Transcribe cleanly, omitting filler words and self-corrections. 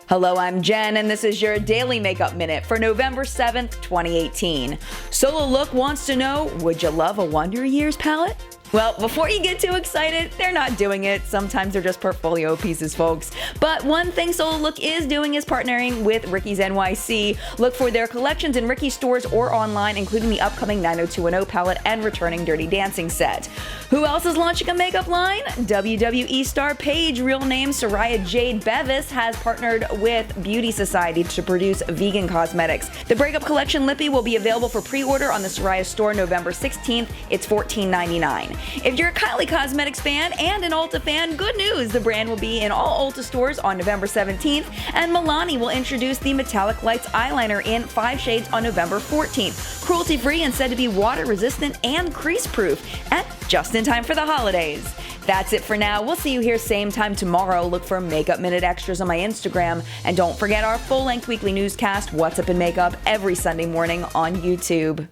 Hello, I'm Jen, and this is your Daily Makeup Minute for November 7th, 2018. Sola Look wants to know, would you love a Wonder Years palette? Well, before you get too excited, they're not doing it. Sometimes they're just portfolio pieces, folks. But one thing Sola Look is doing is partnering with Ricky's NYC. Look for their collections in Ricky's stores or online, including the upcoming 90210 palette and returning Dirty Dancing set. Who else is launching a makeup line? WWE Star Paige, real name Soraya Jade Bevis, has partnered with Beauty Society to produce vegan cosmetics. The breakup collection Lippy will be available for pre-order on the Soraya store November 16th. It's $14.99. If you're a Kylie Cosmetics fan and an Ulta fan, good news! The brand will be in all Ulta stores on November 17th, and Milani will introduce the Metallic Lights eyeliner in 5 shades on November 14th. Cruelty-free and said to be water-resistant and crease-proof, and just in time for the holidays. That's it for now. We'll see you here same time tomorrow. Look for Makeup Minute extras on my Instagram, and don't forget our full-length weekly newscast, What's Up in Makeup, every Sunday morning on YouTube.